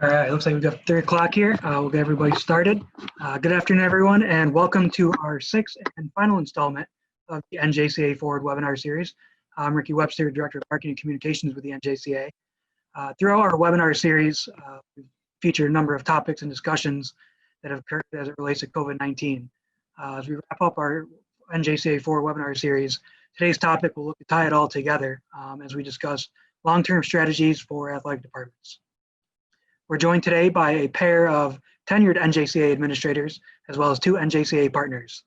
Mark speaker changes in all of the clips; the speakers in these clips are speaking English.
Speaker 1: All right, looks like we've got 3 o'clock here. We'll get everybody started. Good afternoon, everyone, and welcome to our 6th and final installment of the NJCAA Forward Webinar Series. I'm Ricky Webster, Director of Marketing and Communications with the NJCAA. Throughout our webinar series, we feature a number of topics and discussions that have occurred as it relates to COVID-19. As we wrap up our NJCAA Forward Webinar Series, today's topic will look to tie it all together as we discuss long-term strategies for athletic departments. We're joined today by a pair of tenured NJCAA administrators, as well as 2 NJCAA partners.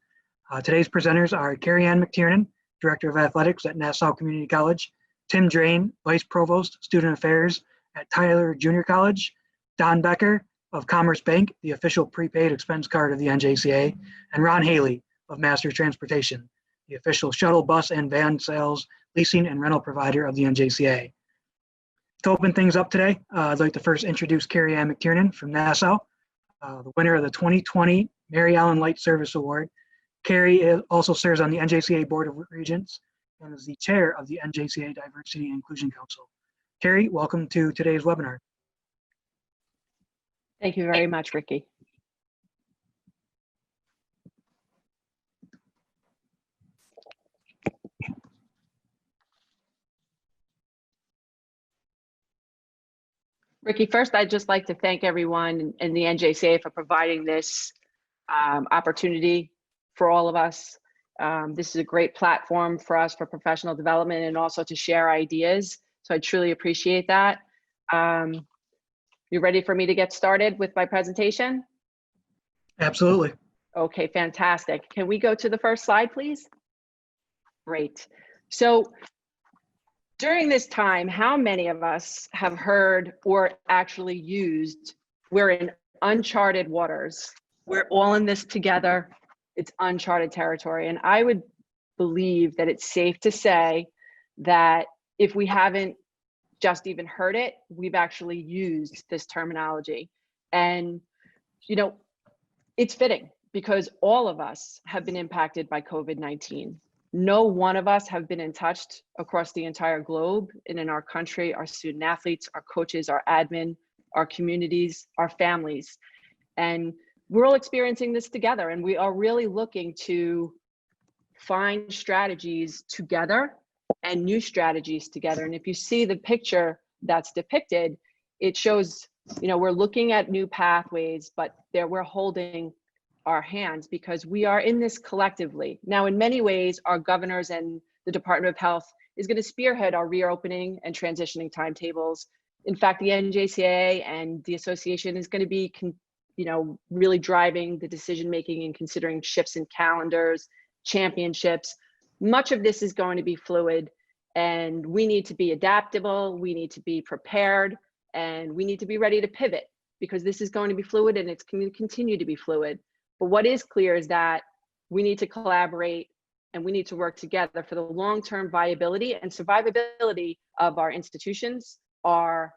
Speaker 1: Today's presenters are Kerri McTiernan, Director of Athletics at Nassau Community College, Tim Drain, Vice Provost, Student Affairs at Tyler Junior College, Don Becker of Commerce Bank, the official prepaid expense card of the NJCAA, and Ron Haley of Masters Transportation, the official shuttle bus and van sales, leasing, and rental provider of the NJCAA. To open things up today, I'd like to first introduce Kerri McTiernan from Nassau, the winner of the 2020 Mary Allen Light Service Award. Kerri also serves on the NJCAA Board of Regents and is the chair of the NJCAA Diversity and Inclusion Council. Kerri, welcome to today's webinar.
Speaker 2: Thank you very much, Ricky. Ricky, first, I'd just like to thank everyone in the NJCAA for providing this opportunity for all of us. This is a great platform for us for professional development and also to share ideas. So I truly appreciate that. You ready for me to get started with my presentation?
Speaker 1: Absolutely.
Speaker 2: Okay, fantastic. Can we go to the first slide, please? Great. So during this time, how many of us have heard or actually used, we're in uncharted waters. We're all in this together. It's uncharted territory. And I would believe that it's safe to say that if we haven't just even heard it, we've actually used this terminology. And, you know, it's fitting because all of us have been impacted by COVID-19. No one of us have been untouched across the entire globe and in our country, our student athletes, our coaches, our admin, our communities, our families. And we're all experiencing this together, and we are really looking to find strategies together and new strategies together. And if you see the picture that's depicted, it shows, you know, we're looking at new pathways, but we're holding our hands because we are in this collectively. Now, in many ways, our governors and the Department of Health is going to spearhead our reopening and transitioning timetables. In fact, the NJCAA and the association is going to be, you know, really driving the decision-making and considering shifts in calendars, championships. Much of this is going to be fluid, and we need to be adaptable, we need to be prepared, and we need to be ready to pivot because this is going to be fluid and it's going to continue to be fluid. But what is clear is that we need to collaborate and we need to work together for the long-term viability and survivability of our institutions, our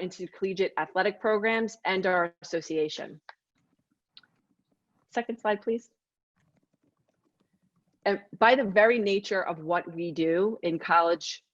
Speaker 2: intercollegiate athletic programs, and our association. Second slide, please. And by the very nature of what we do in college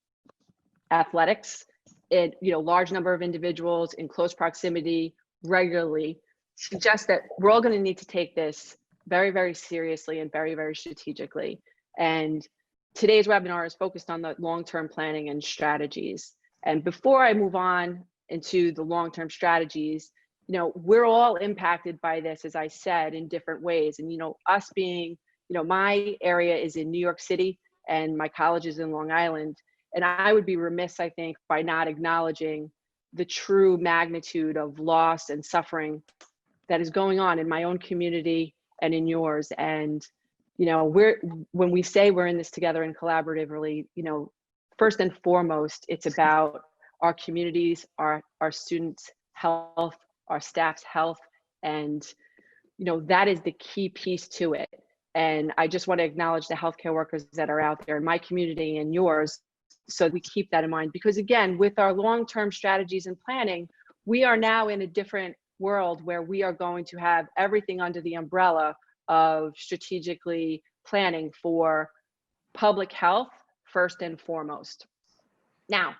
Speaker 2: athletics, large number of individuals in close proximity regularly suggests that we're all going to need to take this very, very seriously and very, very strategically. And today's webinar is focused on the long-term planning and strategies. And before I move on into the long-term strategies, you know, we're all impacted by this, as I said, in different ways. And, you know, us being, you know, my area is in New York City and my college is in Long Island. And I would be remiss, I think, by not acknowledging the true magnitude of loss and suffering that is going on in my own community and in yours. And, you know, when we say we're in this together and collaboratively, you know, first and foremost, it's about our communities, our students' health, our staff's health. And, you know, that is the key piece to it. And I just want to acknowledge the healthcare workers that are out there in my community and yours, so we keep that in mind. Because again, with our long-term strategies and planning, we are now in a different world where we are going to have everything under the umbrella of strategically planning for public health first and foremost. Now,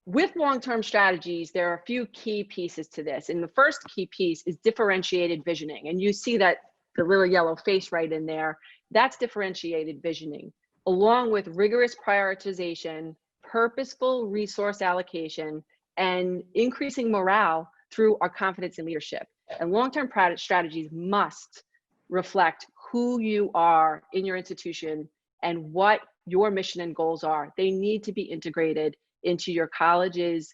Speaker 2: with long-term strategies, there are a few key pieces to this. And the first key piece is differentiated visioning. And you see that the little yellow face right in there, that's differentiated visioning, along with rigorous prioritization, purposeful resource allocation, and increasing morale through our confidence in leadership. And long-term strategies must reflect who you are in your institution and what your mission and goals are. They need to be integrated into your college's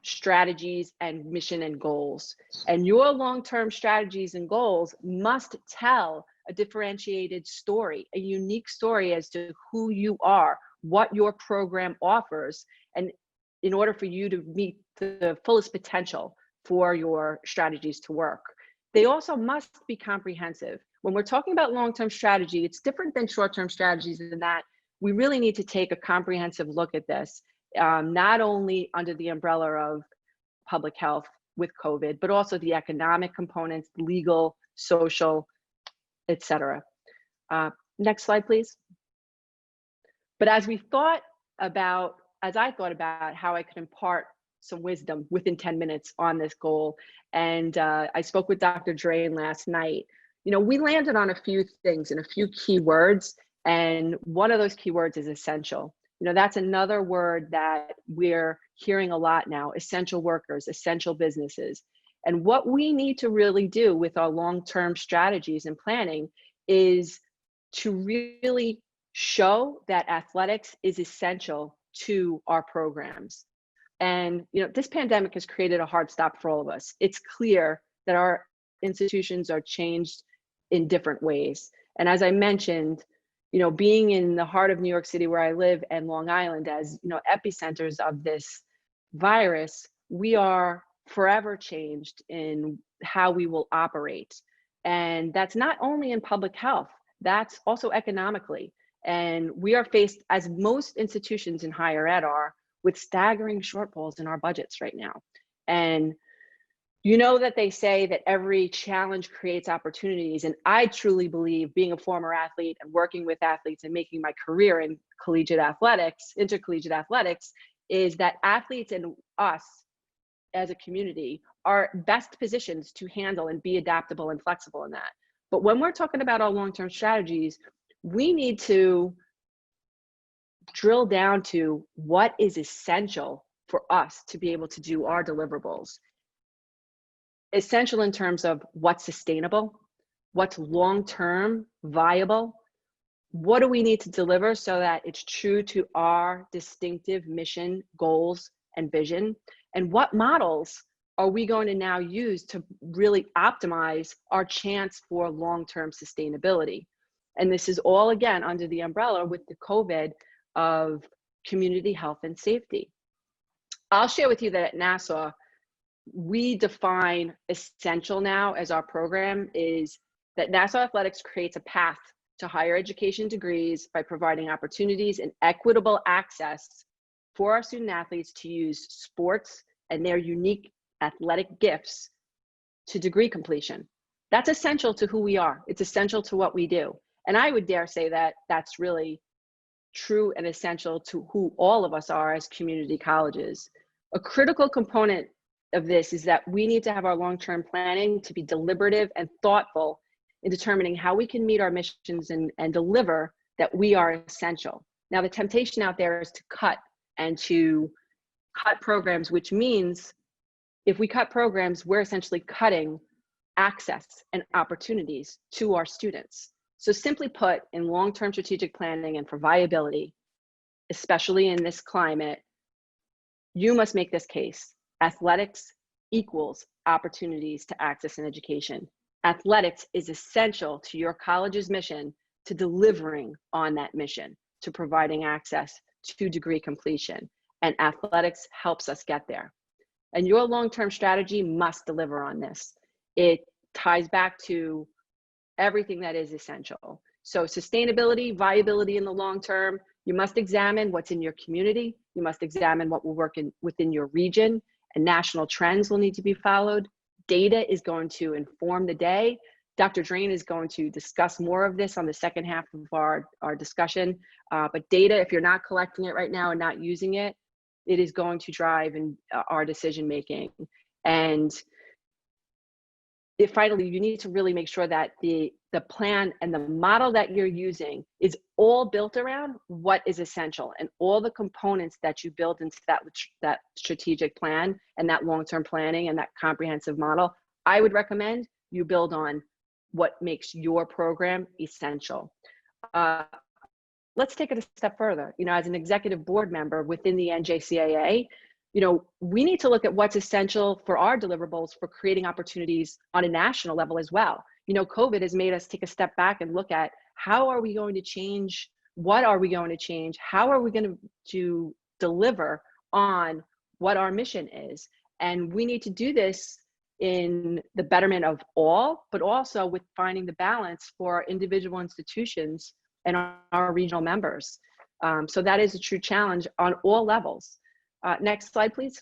Speaker 2: strategies and mission and goals. And your long-term strategies and goals must tell a differentiated story, a unique story as to who you are, what your program offers, and in order for you to meet the fullest potential for your strategies to work. They also must be comprehensive. When we're talking about long-term strategy, it's different than short-term strategies in that we really need to take a comprehensive look at this, not only under the umbrella of public health with COVID, but also the economic components, legal, social, etc. Next slide, please. But as I thought about how I could impart some wisdom within 10 minutes on this goal, and I spoke with Dr. Drain last night, we landed on a few things and a few key words, and one of those key words is essential. That's another word that we're hearing a lot now: essential workers, essential businesses. And what we need to really do with our long-term strategies and planning is to really show that athletics is essential to our programs. And this pandemic has created a hard stop for all of us. It's clear that our institutions are changed in different ways. And as I mentioned, being in the heart of New York City where I live and Long Island as epicenters of this virus, we are forever changed in how we will operate. And that's not only in public health, that's also economically. And we are faced, as most institutions in higher ed are, with staggering shortfalls in our budgets right now. And that they say that every challenge creates opportunities. And I truly believe, being a former athlete and working with athletes and making my career in collegiate athletics, intercollegiate athletics, is that athletes and us as a community are best positioned to handle and be adaptable and flexible in that. But when we're talking about our long-term strategies, we need to drill down to what is essential for us to be able to do our deliverables. Essential in terms of what's sustainable, what's long-term viable, what do we need to deliver so that it's true to our distinctive mission, goals, and vision, and what models are we going to now use to really optimize our chance for long-term sustainability. And this is all, again, under the umbrella with the COVID of community health and safety. I'll share with you that at Nassau, we define essential now as our program is that Nassau Athletics creates a path to higher education degrees by providing opportunities and equitable access for our student athletes to use sports and their unique athletic gifts to degree completion. That's essential to who we are. It's essential to what we do. And I would dare say that that's really true and essential to who all of us are as community colleges. A critical component of this is that we need to have our long-term planning to be deliberative and thoughtful in determining how we can meet our missions and deliver that we are essential. Now, the temptation out there is to cut programs, which means if we cut programs, we're essentially cutting access and opportunities to our students. So simply put, in long-term strategic planning and for viability, especially in this climate, you must make this case. Athletics equals opportunities to access and education. Athletics is essential to your college's mission, to delivering on that mission, to providing access to degree completion. And athletics helps us get there. And your long-term strategy must deliver on this. It ties back to everything that is essential. So sustainability, viability in the long term, you must examine what's in your community. You must examine what will work within your region, and national trends will need to be followed. Data is going to inform the day. Dr. Drain is going to discuss more of this on the second half of our discussion. But data, if you're not collecting it right now and not using it, it is going to drive our decision making. And finally, you need to really make sure that the plan and the model that you're using is all built around what is essential, and all the components that you build into that strategic plan and that long-term planning and that comprehensive model. I would recommend you build on what makes your program essential. Let's take it a step further. As an executive board member within the NJCAA, we need to look at what's essential for our deliverables for creating opportunities on a national level as well. COVID has made us take a step back and look at how are we going to change? What are we going to change? How are we going to deliver on what our mission is? And we need to do this in the betterment of all, but also with finding the balance for individual institutions and our regional members. So that is a true challenge on all levels. Next slide, please.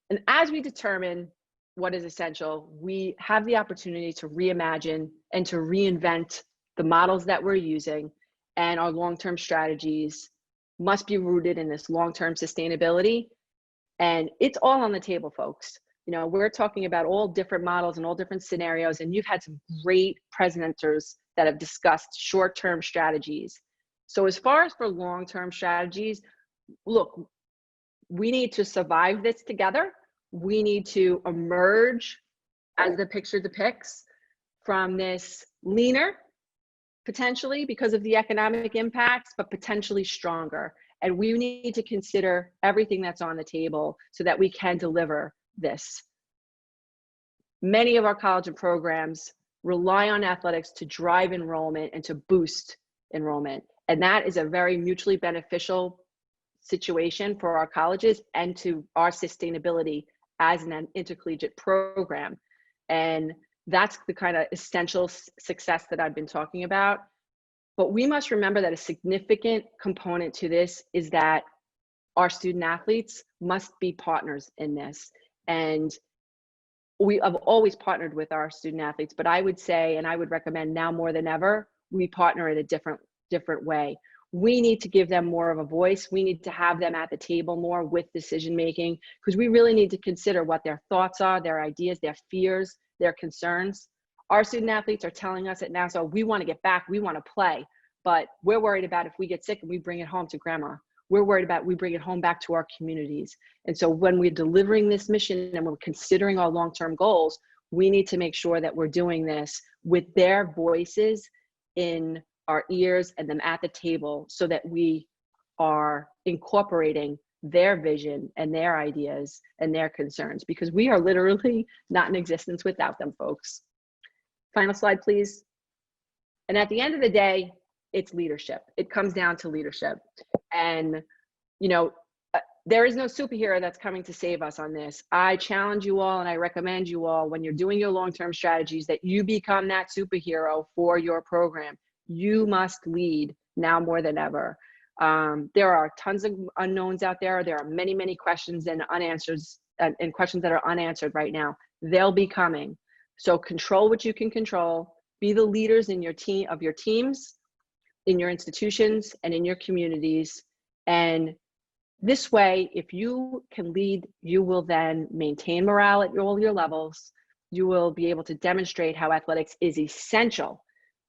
Speaker 2: And as we determine what is essential, we have the opportunity to reimagine and to reinvent the models that we're using, and our long-term strategies must be rooted in this long-term sustainability. And it's all on the table, folks. We're talking about all different models and all different scenarios, and you've had some great presenters that have discussed short-term strategies. So as far as for long-term strategies, look, we need to survive this together. We need to emerge, as the picture depicts, from this leaner, potentially because of the economic impacts, but potentially stronger. And we need to consider everything that's on the table so that we can deliver this. Many of our college and programs rely on athletics to drive enrollment and to boost enrollment. And that is a very mutually beneficial situation for our colleges and to our sustainability as an intercollegiate program. And that's the kind of essential success that I've been talking about. But we must remember that a significant component to this is that our student athletes must be partners in this. And we have always partnered with our student athletes, but I would say, and I would recommend now more than ever, we partner in a different way. We need to give them more of a voice. We need to have them at the table more with decision making, because we really need to consider what their thoughts are, their ideas, their fears, their concerns. Our student athletes are telling us at Nassau, we want to get back, we want to play, but we're worried about if we get sick and we bring it home to grandma. We're worried about we bring it home back to our communities. And so when we're delivering this mission and we're considering our long-term goals, we need to make sure that we're doing this with their voices in our ears and them at the table, so that we are incorporating their vision and their ideas and their concerns, because we are literally not in existence without them, folks. Final slide, please. And at the end of the day, it's leadership. It comes down to leadership. And, there is no superhero that's coming to save us on this. I challenge you all, and I recommend you all, when you're doing your long-term strategies, that you become that superhero for your program. You must lead now more than ever. There are tons of unknowns out there. There are many, many questions and unanswers, and questions that are unanswered right now. They'll be coming. So control what you can control. Be the leaders in your team, of your teams, in your institutions, and in your communities. And this way, if you can lead, you will then maintain morale at all your levels. You will be able to demonstrate how athletics is essential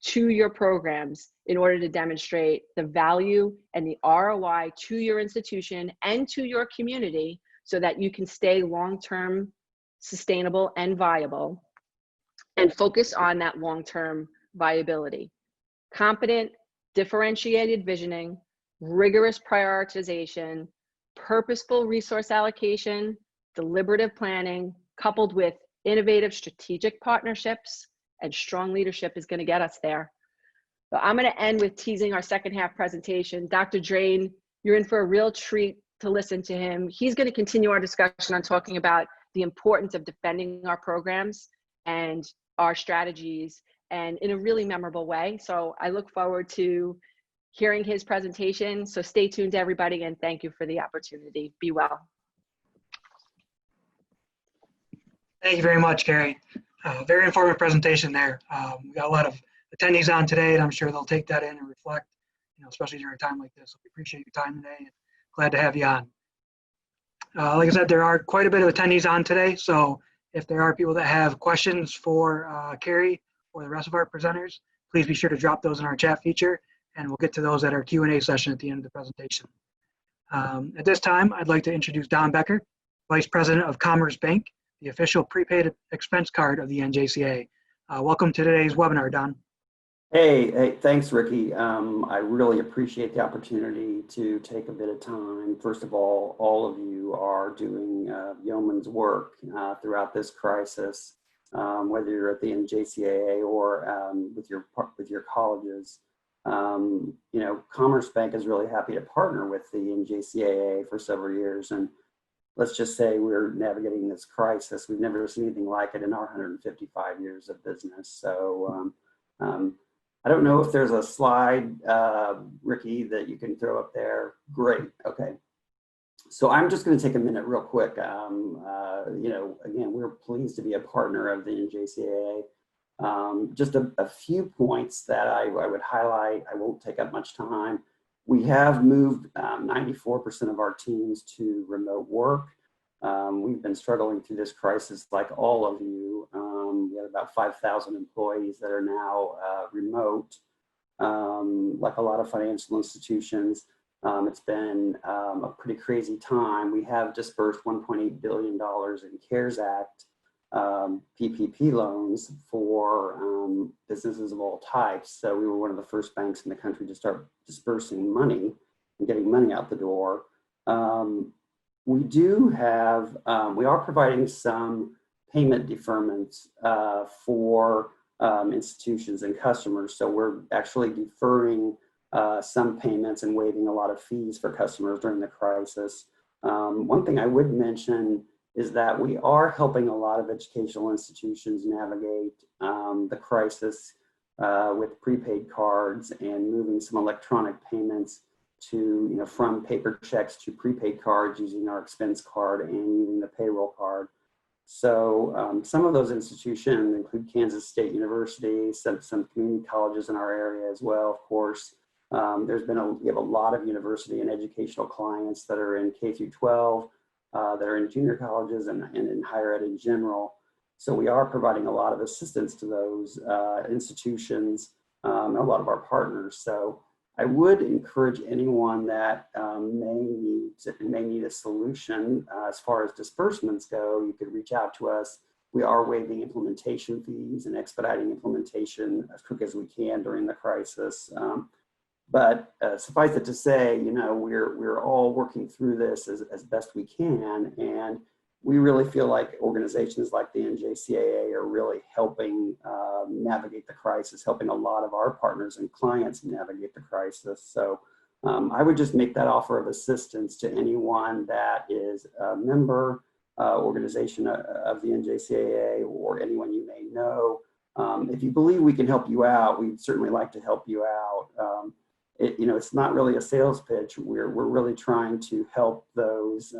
Speaker 2: to your programs in order to demonstrate the value and the ROI to your institution and to your community, so that you can stay long-term sustainable and viable, and focus on that long-term viability. Competent, differentiated visioning, rigorous prioritization, purposeful resource allocation, deliberative planning, coupled with innovative strategic partnerships and strong leadership is going to get us there. So I'm going to end with teasing our second half presentation. Dr. Drain, you're in for a real treat to listen to him. He's going to continue our discussion on talking about the importance of defending our programs and our strategies, and in a really memorable way. So I look forward to hearing his presentation. So stay tuned, everybody, and thank you for the opportunity. Be well.
Speaker 1: Thank you very much, Kerri. Very informative presentation there. We got a lot of attendees on today, and I'm sure they'll take that in and reflect, especially during a time like this. So we appreciate your time today, and Glad to have you on. Like I said, there are quite a bit of attendees on today, so if there are people that have questions for Kerri or the rest of our presenters, please be sure to drop those in our chat feature, and we'll get to those at our Q&A session at the end of the presentation. At this time, I'd like to introduce Don Becker, Vice President of Commerce Bank, the official prepaid expense card of the NJCAA. Welcome to today's webinar, Don.
Speaker 3: Hey, thanks, Ricky. I really appreciate the opportunity to take a bit of time. First of all of you are doing yeoman's work throughout this crisis, whether you're at the NJCAA or with your colleges. You know, Commerce Bank is really happy to partner with the NJCAA for several years, and let's just say we're navigating this crisis. We've never seen anything like it in our 155 years of business. So I don't know if there's a slide, Ricky, that you can throw up there. Great, okay. So I'm just gonna take a minute real quick. You know, again, we're pleased to be a partner of the NJCAA. Just a few points that I would highlight. I won't take up much time. We have moved 94% of our teams to remote work. We've been struggling through this crisis like all of you. We have about 5,000 employees that are now remote, like a lot of financial institutions. It's been a pretty crazy time. We have dispersed $1.8 billion in CARES Act PPP loans for businesses of all types. So we were one of the first banks in the country to start dispersing money and getting money out the door. We do have, we are providing some payment deferments for institutions and customers. So we're actually deferring some payments and waiving a lot of fees for customers during the crisis. One thing I would mention is that we are helping a lot of educational institutions navigate the crisis with prepaid cards and moving some electronic payments to, you know, from paper checks to prepaid cards using our expense card and using the payroll card. So some of those institutions include Kansas State University, some community colleges in our area as well, of course. We have a lot of university and educational clients that are in K through 12, that are in junior colleges and in higher ed in general. So we are providing a lot of assistance to those institutions and a lot of our partners. So I would encourage anyone that may need a solution as far as disbursements go. You could reach out to us. We are waiving implementation fees and expediting implementation as quick as we can during the crisis. But suffice it to say, you know, we're all working through this as best we can, and we really feel like organizations like the NJCAA are really helping navigate the crisis, helping a lot of our partners and clients navigate the crisis. So I would just make that offer of assistance to anyone that is a member organization of the NJCAA or anyone you may know. If you believe we can help you out, we'd certainly like to help you out. You know, it's not really a sales pitch. We're really trying to help those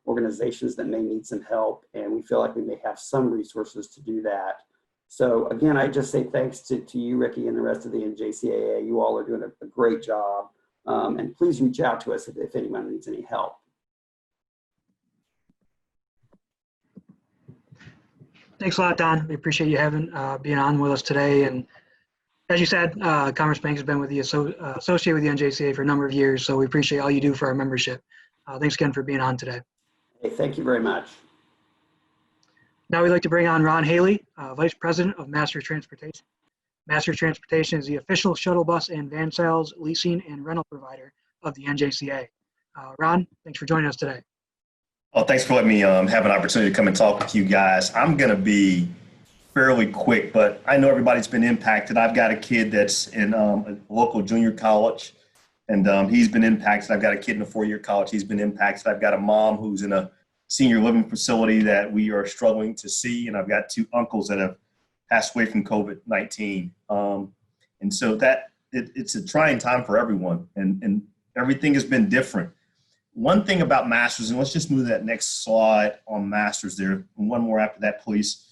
Speaker 3: organizations that may need some help, and we feel like we may have some resources to do that. So again, I just say thanks to you, Ricky, and the rest of the NJCAA. You all are doing a great job, and please reach out to us if anyone needs any help.
Speaker 1: Thanks a lot, Don. We appreciate you being on with us today. And as you said, Commerce Bank has been with the associated with the NJCAA for a number of years, so we appreciate all you do for our membership. Thanks again for being on today.
Speaker 3: Hey, thank you very much.
Speaker 1: Now we'd like to bring on Ron Haley, Vice President of Master Transportation. Master Transportation is the official shuttle bus and van sales, leasing, and rental provider of the NJCAA. Ron, thanks for joining us today.
Speaker 4: Well, thanks for letting me have an opportunity to come and talk with you guys. I'm going to be fairly quick, but I know everybody's been impacted. I've got a kid that's in a local junior college, and he's been impacted. I've got a kid in a four-year college. He's been impacted. I've got a mom who's in a senior living facility that we are struggling to see, and I've got two uncles that have passed away from COVID-19. And so it's a trying time for everyone, and everything has been different. One thing about Masters, and let's just move to that next slide on Masters there, and one more after that, please.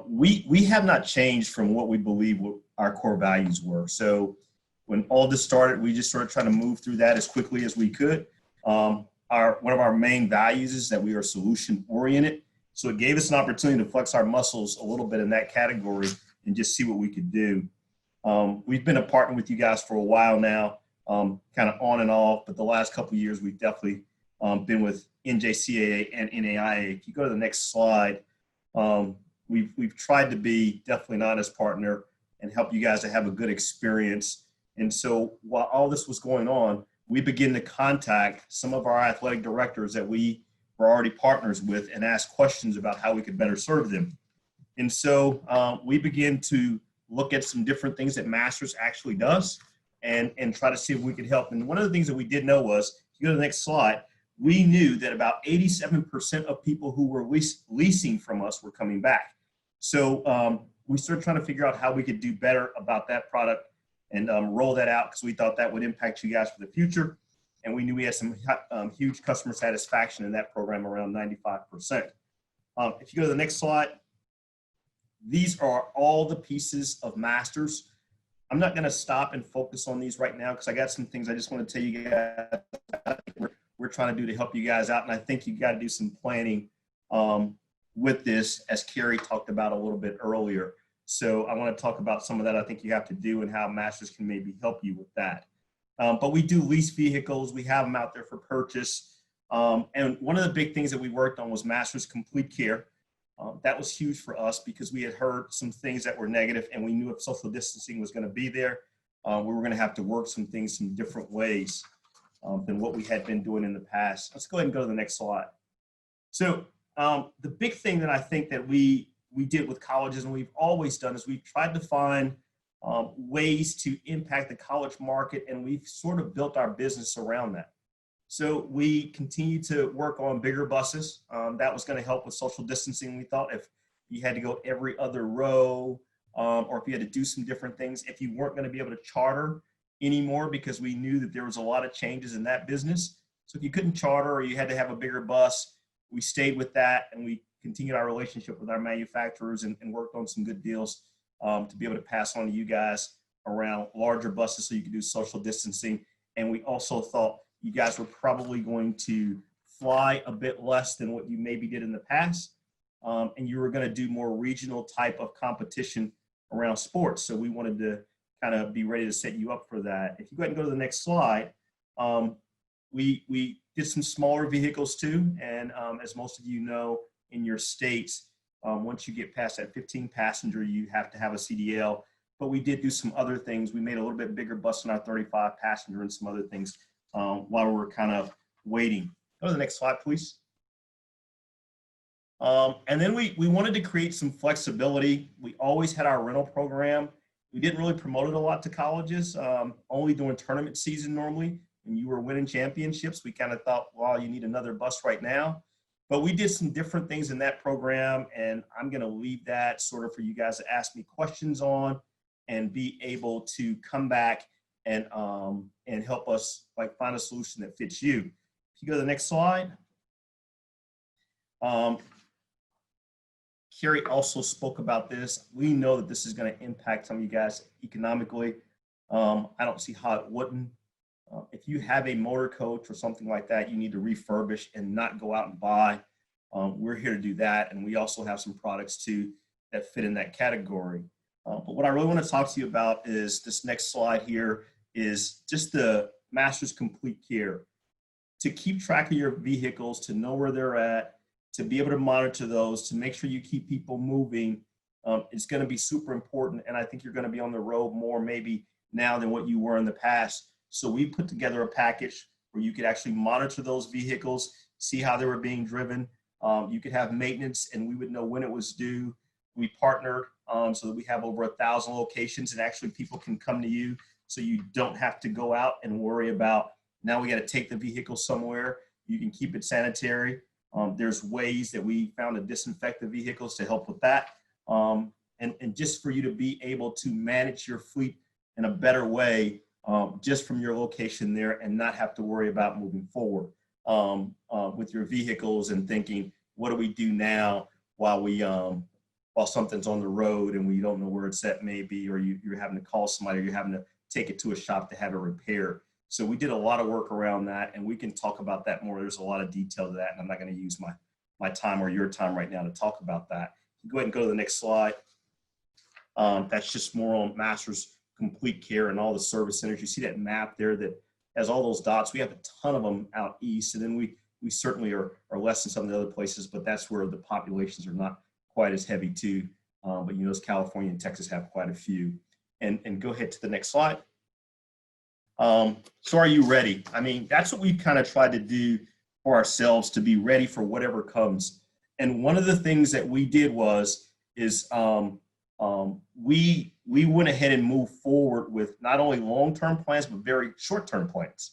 Speaker 4: We have not changed from what we believe what our core values were. So when all this started, we just started trying to move through that as quickly as we could. One of our main values is that we are solution oriented. So it gave us an opportunity to flex our muscles a little bit in that category and just see what we could do. We've been a partner with you guys for a while now, kind of on and off, but the last couple of years we've definitely been with NJCAA and NAIA. If you go to the next slide, we've tried to be definitely an honest partner and help you guys to have a good experience. And so while all this was going on, we began to contact some of our athletic directors that we were already partners with and ask questions about how we could better serve them. And so we began to look at some different things that Masters actually does and try to see if we could help. And one of the things that we did know was, if you go to the next slide, we knew that about 87% of people who were leasing from us were coming back. So we started trying to figure out how we could do better about that product and roll that out, because we thought that would impact you guys for the future. And we knew we had some huge customer satisfaction in that program, around 95%. If you go to the next slide, these are all the pieces of Masters. I'm not going to stop and focus on these right now because I got some things I just want to tell you guys we're trying to do to help you guys out. And I think you got to do some planning with this, as Kerri talked about a little bit earlier. So I want to talk about some of that I think you have to do and how Masters can maybe help you with that. But we do lease vehicles. We have them out there for purchase. And one of the big things that we worked on was Masters Complete Care. That was huge for us because we had heard some things that were negative, and we knew if social distancing was going to be there, we were going to have to work some things some different ways than what we had been doing in the past. Let's go ahead and go to the next slide. So the big thing that I think that we did with colleges, and we've always done, is we've tried to find ways to impact the college market, and we've sort of built our business around that. So we continue to work on bigger buses. That was going to help with social distancing. We thought if you had to go every other row, or if you had to do some different things, if you weren't going to be able to charter anymore, because we knew that there was a lot of changes in that business. So if you couldn't charter or you had to have a bigger bus, we stayed with that, and we continued our relationship with our manufacturers and worked on some good deals to be able to pass on to you guys around larger buses so you could do social distancing. And we also thought you guys were probably going to fly a bit less than what you maybe did in the past. And you were going to do more regional type of competition around sports. So we wanted to kind of be ready to set you up for that. If you go ahead and go to the next slide, we did some smaller vehicles too. And as most of you know, in your states, once you get past that 15 passenger, you have to have a CDL. But we did do some other things. We made a little bit bigger bus than our 35 passenger and some other things while we were kind of waiting. Go to the next slide, please. And then we wanted to create some flexibility. We always had our rental program. We didn't really promote it a lot to colleges, only during tournament season normally. When you were winning championships, we kind of thought, well, you need another bus right now. But we did some different things in that program, and I'm going to leave that sort of for you guys to ask me questions on and be able to come back and help us like find a solution that fits you. If you go to the next slide. Kerri also spoke about this. We know that this is going to impact some of you guys economically. I don't see how it wouldn't. If you have a motor coach or something like that, you need to refurbish and not go out and buy. We're here to do that. And we also have some products too that fit in that category. But what I really want to talk to you about is this next slide here is just the Masters Complete Care. To keep track of your vehicles, to know where they're at, to be able to monitor those, to make sure you keep people moving, it's going to be super important. And I think you're going to be on the road more maybe now than what you were in the past. So we put together a package where you could actually monitor those vehicles, see how they were being driven. You could have maintenance and we would know when it was due. We partnered so that we have over 1,000 locations, and actually people can come to you so you don't have to go out and worry about, now we got to take the vehicle somewhere. You can keep it sanitary. There's ways that we found to disinfect the vehicles to help with that. And just for you to be able to manage your fleet in a better way, just from your location there, and not have to worry about moving forward with your vehicles and thinking, what do we do now while while something's on the road and we don't know where it's at maybe, or you're having to call somebody, or you're having to take it to a shop to have it repaired. So we did a lot of work around that, and we can talk about that more. There's a lot of detail to that, and I'm not going to use my time or your time right now to talk about that. Go ahead and go to the next slide. That's just more on Masters Complete Care and all the service centers. You see that map there that has all those dots. We have a ton of them out east, and then we certainly are less than some of the other places, but that's where the populations are not quite as heavy too. But you notice California and Texas have quite a few. And go ahead to the next slide. So are you ready? I mean, that's what we kind of tried to do for ourselves, to be ready for whatever comes. And one of the things that we did we went ahead and moved forward with not only long-term plans, but very short-term plans.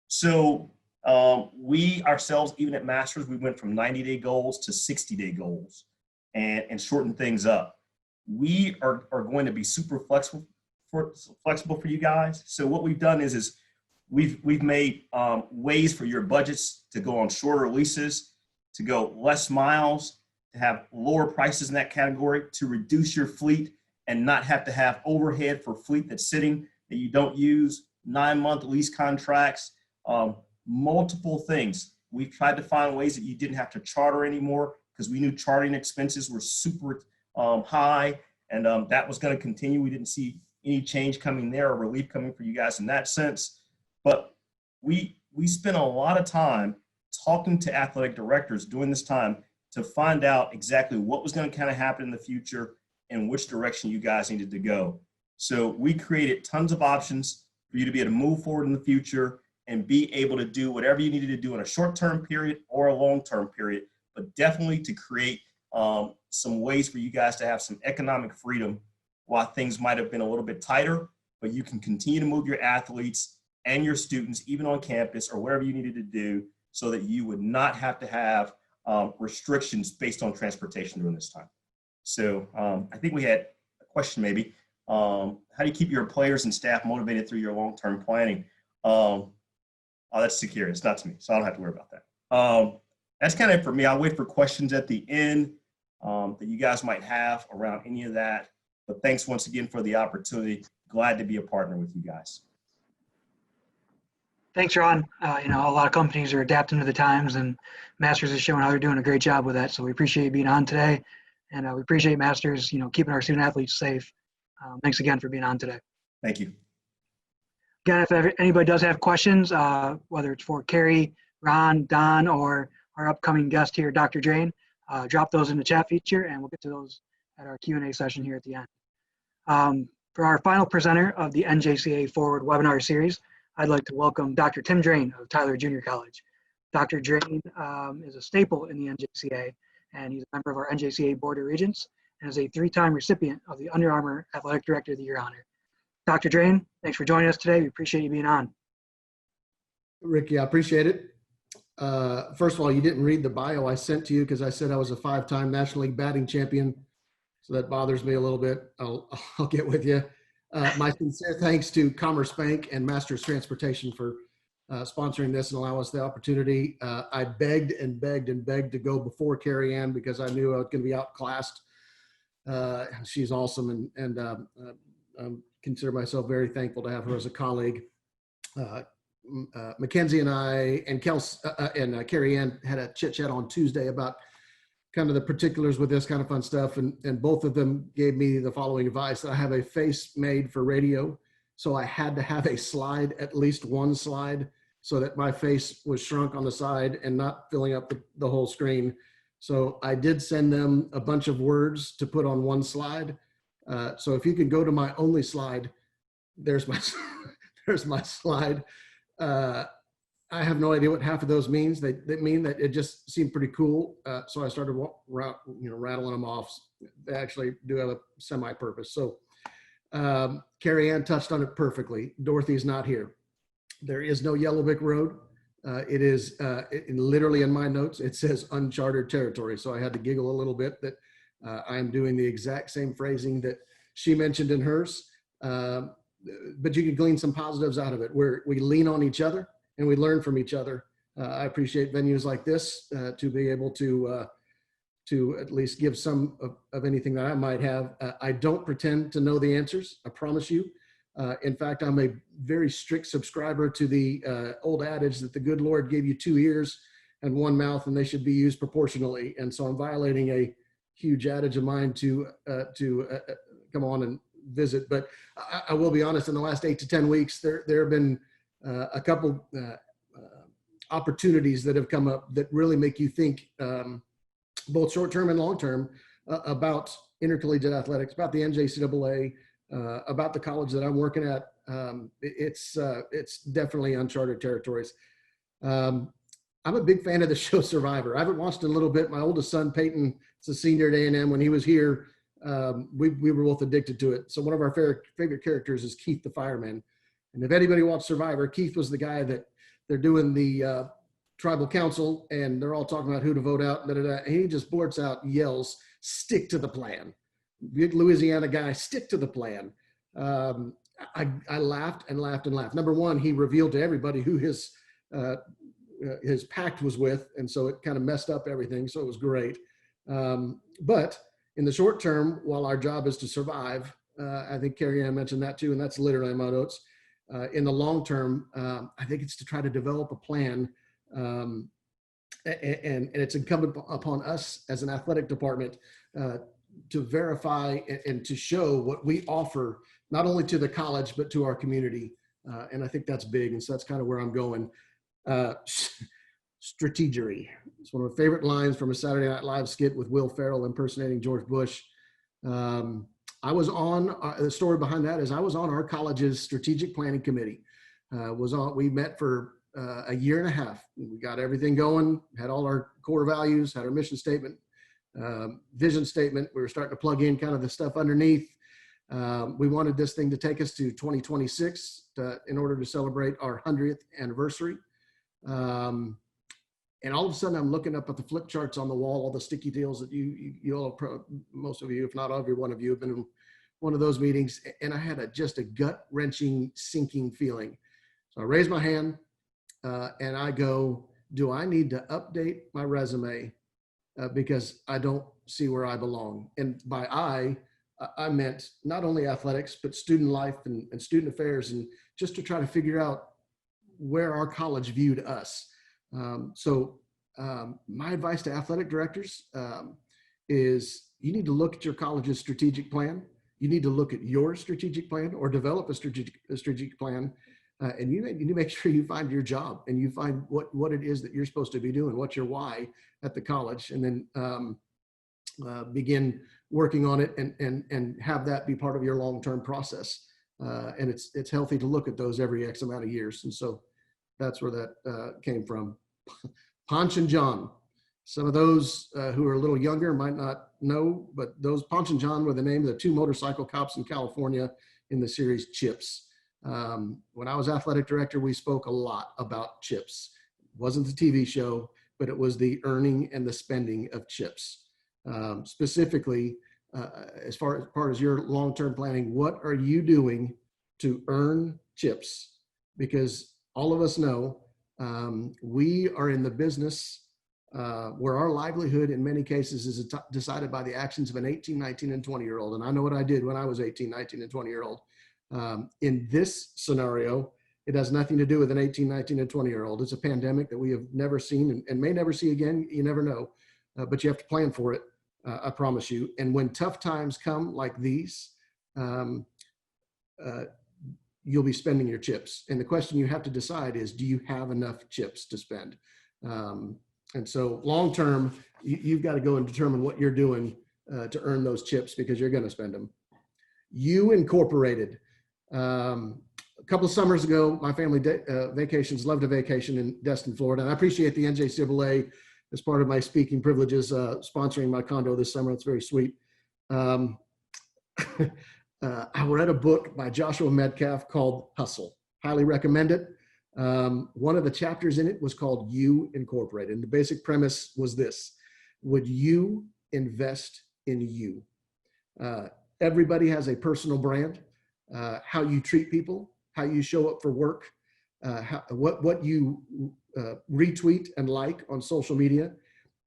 Speaker 4: So we ourselves, even at Masters, we went from 90-day goals to 60-day goals and shortened things up. We are going to be super flexible for you guys. So what we've done is we've made ways for your budgets to go on shorter leases, to go less miles, to have lower prices in that category, to reduce your fleet and not have to have overhead for fleet that's sitting that you don't use, 9-month lease contracts, multiple things. We've tried to find ways that you didn't have to charter anymore, because we knew chartering expenses were super high, and that was going to continue. We didn't see any change coming there or relief coming for you guys in that sense. But we spent a lot of time talking to athletic directors during this time to find out exactly what was going to kind of happen in the future and which direction you guys needed to go. So we created tons of options for you to be able to move forward in the future and be able to do whatever you needed to do in a short-term period or a long-term period, but definitely to create some ways for you guys to have some economic freedom while things might have been a little bit tighter, but you can continue to move your athletes and your students, even on campus or wherever you needed to do, so that you would not have to have restrictions based on transportation during this time. So I think we had a question maybe. How do you keep your players and staff motivated through your long-term planning? Oh, that's secure. It's not to me, so I don't have to worry about that. That's kind of it for me. I'll wait for questions at the end that you guys might have around any of that. But thanks once again for the opportunity. Glad to be a partner with you guys.
Speaker 1: Thanks, Ron. A lot of companies are adapting to the times, and Masters is showing how they're doing a great job with that. So we appreciate you being on today, and we appreciate Masters, keeping our student athletes safe. Thanks again for being on today.
Speaker 4: Thank you.
Speaker 1: Again, if anybody does have questions, whether it's for Kerri, Ron, Don, or our upcoming guest here, Dr. Drain, drop those in the chat feature, and we'll get to those at our Q&A session here at the end. For our final presenter of the NJCAA Forward Webinar Series, I'd like to welcome Dr. Tim Drain of Tyler Junior College. Dr. Drain is a staple in the NJCAA, and he's a member of our NJCAA Board of Regents and is a 3-time recipient of the Under Armour Athletic Director of the Year honor. Dr. Drain, thanks for joining us today. We appreciate you being on.
Speaker 5: Ricky, I appreciate it. First of all, you didn't read the bio I sent to you because I said I was a 5-time National League batting champion. So that bothers me a little bit. I'll get with you. My sincere thanks to Commerce Bank and Masters Transportation for sponsoring this and allow us the opportunity. I begged and begged and begged to go before Kerri Ann because I knew I was going to be outclassed. She's awesome, and consider myself very thankful to have her as a colleague. Mackenzie and I and Kerri Ann had a chit chat on Tuesday about kind of the particulars with this kind of fun stuff. And both of them gave me the following advice. I have a face made for radio. So I had to have a slide, at least one slide, so that my face was shrunk on the side and not filling up the whole screen. So I did send them a bunch of words to put on one slide. So if you can go to my only slide, there's my, there's my slide. I have no idea what half of those means. They mean that it just seemed pretty cool. So I started rattling them off. They actually do have a semi-purpose. So Kerri Ann touched on it perfectly. Dorothy's not here. There is no Yellow Brick Road. It is literally in my notes, it says uncharted territory. So I had to giggle a little bit that I am doing the exact same phrasing that she mentioned in hers. But you can glean some positives out of it where we lean on each other and we learn from each other. I appreciate venues like this to be able to at least give some of anything that I might have. I don't pretend to know the answers, I promise you. In fact, I'm a very strict subscriber to the old adage that the good Lord gave you 2 ears and 1 mouth, and they should be used proportionally. And so I'm violating a huge adage of mine to come on and visit. But I will be honest, in the last 8 to 10 weeks, there have been a couple opportunities that have come up that really make you think, both short-term and long-term, about intercollegiate athletics, about the NJCAA, about the college that I'm working at. It's definitely uncharted territories. I'm a big fan of the show Survivor. I haven't watched it a little bit. My oldest son, Peyton, is a senior at A&M. When he was here, we were both addicted to it. So one of our favorite characters is Keith the fireman. And if anybody watched Survivor, Keith was the guy that they're doing the tribal council, and they're all talking about who to vote out. And he just blurts out, yells, "Stick to the plan." Big Louisiana guy, stick to the plan. I laughed and laughed and laughed. Number one, he revealed to everybody who his pact was with, and so it kind of messed up everything. So it was great. But in the short term, while our job is to survive, I think Kerri Ann mentioned that too, and that's literally in my notes. In the long term, I think it's to try to develop a plan, and it's incumbent upon us as an athletic department to verify and to show what we offer, not only to the college, but to our community. And I think that's big. And so that's kind of where I'm going. Strategery. It's one of my favorite lines from a Saturday Night Live skit with Will Ferrell impersonating George Bush. I was on, the story behind that is I was on our college's strategic planning committee. We met for a year and a half. We got everything going, had all our core values, had our mission statement, vision statement. We were starting to plug in kind of the stuff underneath. We wanted this thing to take us to 2026 in order to celebrate our 100th anniversary. And all of a sudden I'm looking up at the flip charts on the wall, all the sticky deals that you all, most of you, if not every one of you, have been in one of those meetings. And I had just a gut wrenching, sinking feeling. So I raise my hand and I go, do I need to update my resume? Because I don't see where I belong. And by I meant not only athletics, but student life and student affairs, and just to try to figure out where our college viewed us. So my advice to athletic directors is you need to look at your college's strategic plan. You need to look at your strategic plan or develop a strategic plan. And you need to make sure you find your job and you find what it is that you're supposed to be doing, what's your why at the college, and then begin working on it and have that be part of your long-term process. And it's healthy to look at those every X amount of years. And so that's where that came from. Ponch and John. Some of those who are a little younger might not know, but those Ponch and John were the name of the 2 motorcycle cops in California in the series Chips. When I was athletic director, we spoke a lot about chips. It wasn't the TV show, but it was the earning and the spending of chips. Specifically, as far as your long-term planning, what are you doing to earn chips? Because all of us know we are in the business where our livelihood in many cases is decided by the actions of an 18, 19, and 20-year-old. And I know what I did when I was 18, 19, and 20-year-old. In this scenario, it has nothing to do with an 18, 19, and 20-year-old. It's a pandemic that we have never seen and may never see again. You never know, but you have to plan for it. I promise you. And when tough times come like these, you'll be spending your chips. And the question you have to decide is, do you have enough chips to spend? And so long-term, you've got to go and determine what you're doing to earn those chips, because you're going to spend them. You Incorporated. A couple of summers ago, my family vacations, loved a vacation in Destin, Florida. And I appreciate the NJCAA as part of my speaking privileges, sponsoring my condo this summer. It's very sweet. I read a book by Joshua Metcalf called Hustle. Highly recommend it. One of the chapters in it was called You Incorporated. And the basic premise was this: would you invest in you? Everybody has a personal brand. How you treat people, how you show up for work, what you retweet and like on social media.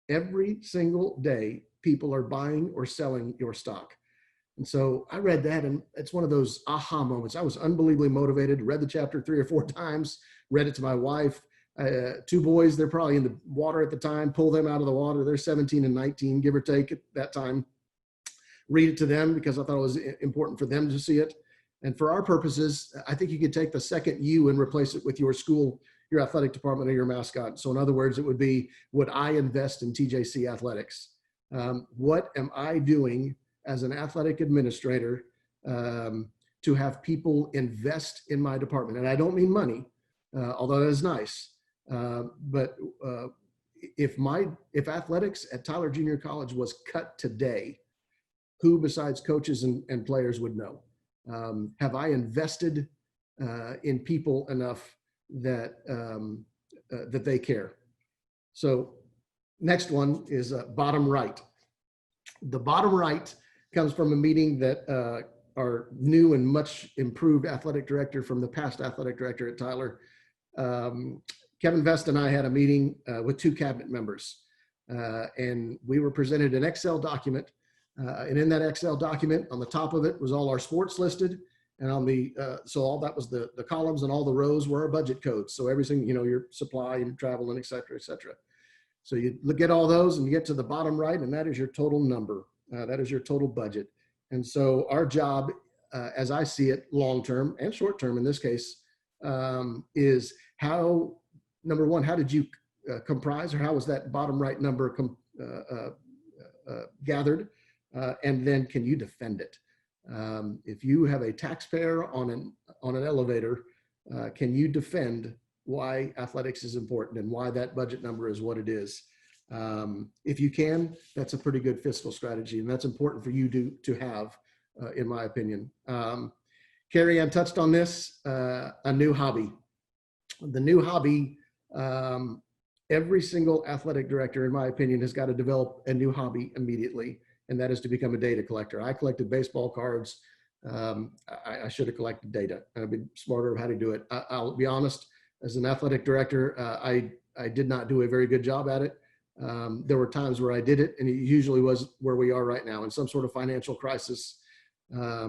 Speaker 5: Every single day, people are buying or selling your stock. And so I read that, and it's one of those aha moments. I was unbelievably motivated, read the chapter 3 or 4 times, read it to my wife. 2 boys, they're probably in the water at the time, pull them out of the water. They're 17 and 19, give or take at that time. Read it to them because I thought it was important for them to see it. And for our purposes, I think you could take the second U and replace it with your school, your athletic department, or your mascot. So in other words, it would be, would I invest in TJC athletics? What am I doing as an athletic administrator to have people invest in my department? And I don't mean money, although that is nice. But if athletics at Tyler Junior College was cut today, who besides coaches and players would know? Have I invested in people enough that that they care? So next one is bottom right. The bottom right comes from a meeting that our new and much improved athletic director from the past athletic director at Tyler, Kevin Vest, and I had a meeting with 2 cabinet members, and we were presented an Excel document. And in that Excel document, on the top of it was all our sports listed, and on the so all that was the columns, and all the rows were our budget codes. So everything, your supply and travel and et cetera, et cetera. So you look at all those and you get to the bottom right, and that is your total number. That is your total budget. And so our job, as I see it, long term and short term in this case, is how, number one, how did you comprise, or how was that bottom right number gathered? And then can you defend it? If you have a taxpayer on an elevator, can you defend why athletics is important and why that budget number is what it is? If you can, that's a pretty good fiscal strategy, and that's important for you to have, in my opinion. Kerri Ann touched on this, a new hobby. The new hobby, every single athletic director, in my opinion, has got to develop a new hobby immediately, and that is to become a data collector. I collected baseball cards. I should have collected data. I've been smarter of how to do it. I'll be honest, as an athletic director, I did not do a very good job at it. There were times where I did it, and it usually was where we are right now, in some sort of financial crisis. I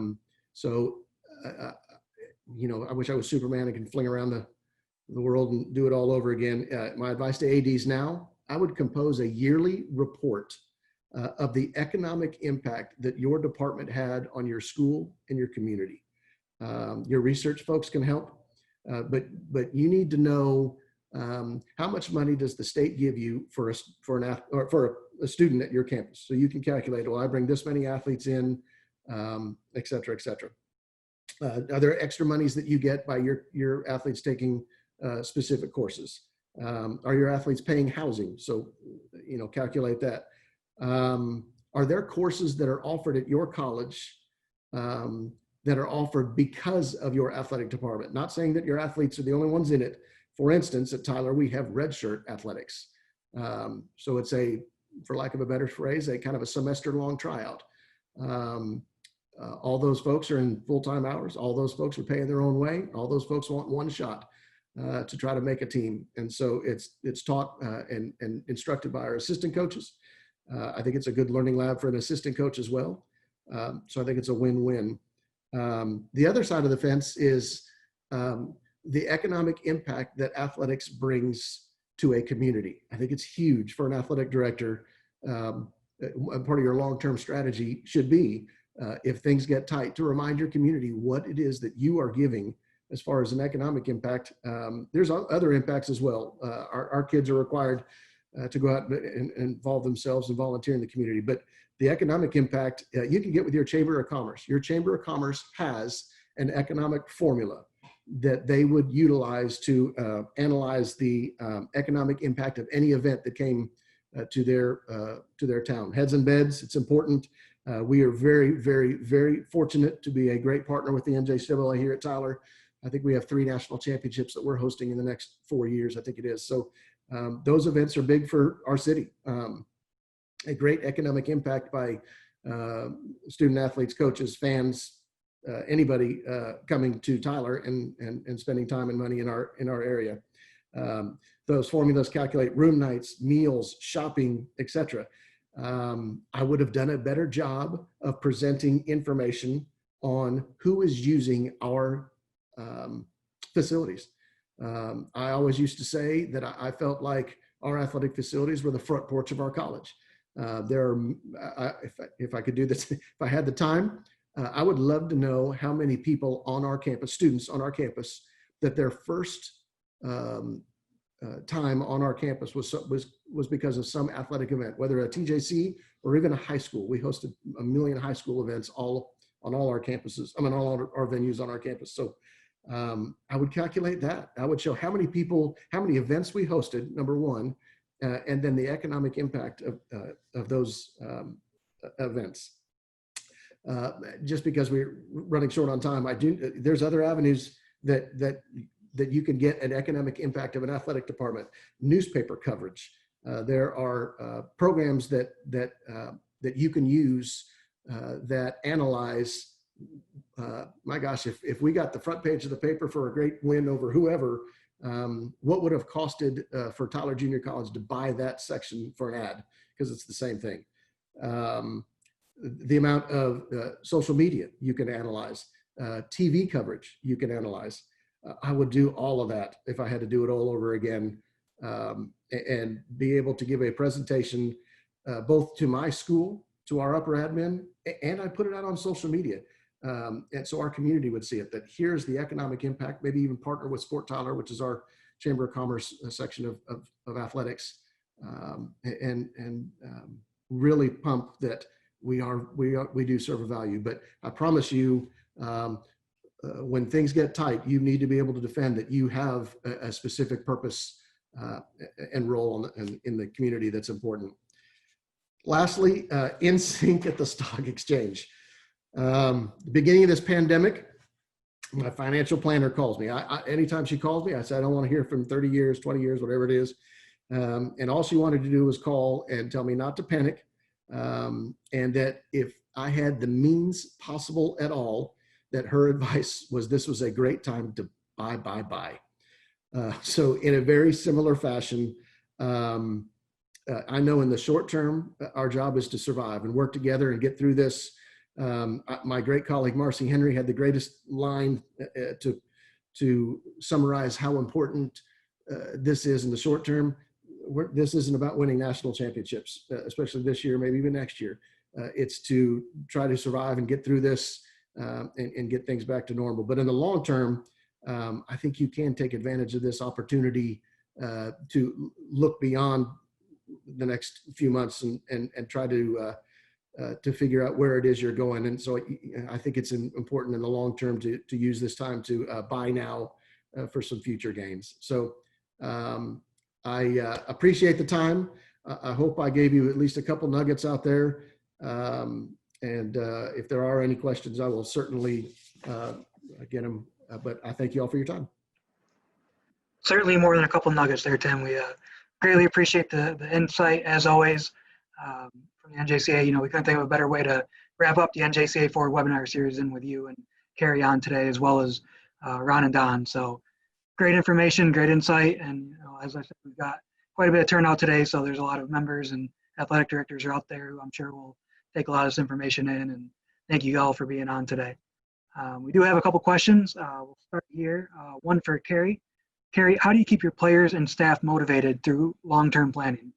Speaker 5: wish I was Superman and could fling around the world and do it all over again. My advice to ADs now, I would compose a yearly report of the economic impact that your department had on your school and your community. Your research folks can help, but you need to know how much money does the state give you for a student at your campus, so you can calculate, well, I bring this many athletes in, et cetera, et cetera. Are there extra monies that you get by your athletes taking specific courses? Are your athletes paying housing? So, calculate that. Are there courses that are offered at your college that are offered because of your athletic department? Not saying that your athletes are the only ones in it. For instance, at Tyler, we have redshirt athletics. So it's for lack of a better phrase, a kind of a semester-long tryout. All those folks are in full-time hours. All those folks are paying their own way. All those folks want one shot to try to make a team. And so it's taught and instructed by our assistant coaches. I think it's a good learning lab for an assistant coach as well. So I think it's a win-win. The other side of the fence is the economic impact that athletics brings to a community. I think it's huge for an athletic director. Part of your long-term strategy should be, if things get tight, to remind your community what it is that you are giving as far as an economic impact. There's other impacts as well. Our kids are required to go out and involve themselves and volunteer in the community. But the economic impact you can get with your Chamber of Commerce. Your Chamber of Commerce has an economic formula that they would utilize to analyze the economic impact of any event that came to their town. Heads and beds, it's important. We are very, very, very fortunate to be a great partner with the NJCAA here at Tyler. I think we have 3 national championships that we're hosting in the next 4 years, I think it is. So those events are big for our city. A great economic impact by student athletes, coaches, fans, anybody coming to Tyler and spending time and money in our area. Those formulas calculate room nights, meals, shopping, etc. I would have done a better job of presenting information on who is using our facilities. I always used to say that I felt like our athletic facilities were the front porch of our college. If I could do this, if I had the time, I would love to know how many people on our campus, students on our campus, that their first time on our campus was because of some athletic event, whether a TJC or even a high school. We hosted a million high school events on all our campuses. I mean, all our venues on our campus. So I would calculate that. I would show how many people, how many events we hosted, number one, and then the economic impact of those events. Just because we're running short on time, there's other avenues that you can get an economic impact of an athletic department. Newspaper coverage. There are programs that you can use that analyze. My gosh, if we got the front page of the paper for a great win over whoever, what would have costed for Tyler Junior College to buy that section for an ad? Because it's the same thing. The amount of social media you can analyze, TV coverage you can analyze. I would do all of that if I had to do it all over again, and be able to give a presentation both to my school, to our upper admin, and I put it out on social media. And so our community would see it, that here's the economic impact, maybe even partner with Sport Tyler, which is our Chamber of Commerce section of athletics, and really pump that we do serve a value. But I promise you, when things get tight, you need to be able to defend that you have a specific purpose and role in the community that's important. Lastly, in sync at the stock exchange. The beginning of this pandemic, my financial planner calls me. Anytime she calls me, I say, I don't want to hear from 30 years, 20 years, whatever it is. And all she wanted to do was call and tell me not to panic. And that if I had the means possible at all, that her advice was this was a great time to buy. So in a very similar fashion, I know in the short term, our job is to survive and work together and get through this. My great colleague, Marcy Henry, had the greatest line to summarize how important this is in the short term. This isn't about winning national championships, especially this year, maybe even next year. It's to try to survive and get through this and get things back to normal. But in the long term, I think you can take advantage of this opportunity to look beyond the next few months and try to figure out where it is you're going. And so I think it's important in the long term to use this time to buy now for some future gains. So I appreciate the time. I hope I gave you at least a couple nuggets out there. And if there are any questions, I will certainly get them. But I thank you all for your time.
Speaker 1: Certainly more than a couple nuggets there, Tim. We greatly appreciate the insight as always from the NJCAA. You know, we couldn't think of a better way to wrap up the NJCAA Forward Webinar Series than with you and Kerri on today, as well as Ron and Don. So great information, great insight. And you know, as I said, we've got quite a bit of turnout today. So there's a lot of members and athletic directors are out there who I'm sure will take a lot of this information in. And thank you all for being on today. We do have a couple questions. We'll start here. One for Kerri. Kerri, how do you keep your players and staff motivated through long-term planning?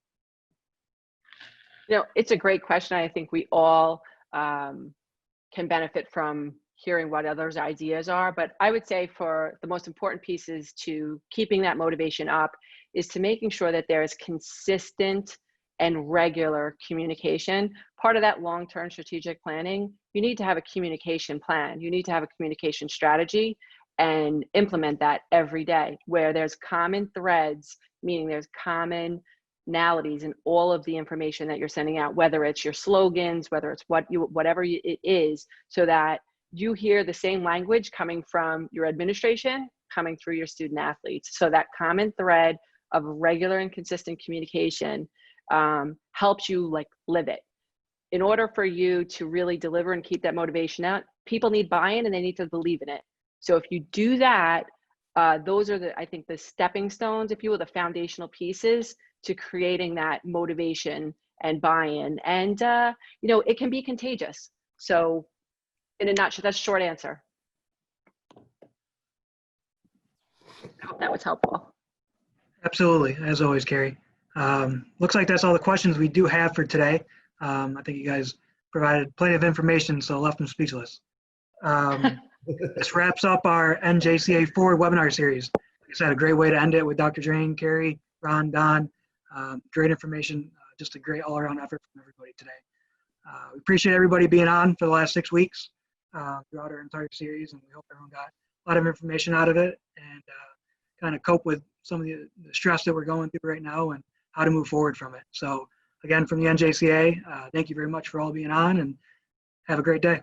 Speaker 2: You know, it's a great question. I think we all can benefit from hearing what others' ideas are. But I would say for the most important pieces to keeping that motivation up is to making sure that there is consistent and regular communication. Part of that long-term strategic planning, you need to have a communication plan. You need to have a communication strategy and implement that every day where there's common threads, meaning there's commonalities in all of the information that you're sending out, whether it's your slogans, whether it's whatever it is, so that you hear the same language coming from your administration, coming through your student athletes. So that common thread of regular and consistent communication helps you like live it. In order for you to really deliver and keep that motivation out, people need buy-in and they need to believe in it. So if you do that, those are I think the stepping stones, if you will, the foundational pieces to creating that motivation and buy-in. And, you know, it can be contagious. So in a nutshell, that's a short answer. I hope that was helpful.
Speaker 1: Absolutely, as always, Kerri. Looks like that's all the questions we do have for today. I think you guys provided plenty of information, so left them speechless. This wraps up our NJCAA Forward Webinar Series. Like I said, a great way to end it with Dr. Drain, Kerri, Ron, Don. Great information, just a great all-around effort from everybody today. We appreciate everybody being on for the last 6 weeks throughout our entire series, and we hope everyone got a lot of information out of it and kind of cope with some of the stress that we're going through right now and how to move forward from it. So again, from the NJCAA, thank you very much for all being on, and have a great day.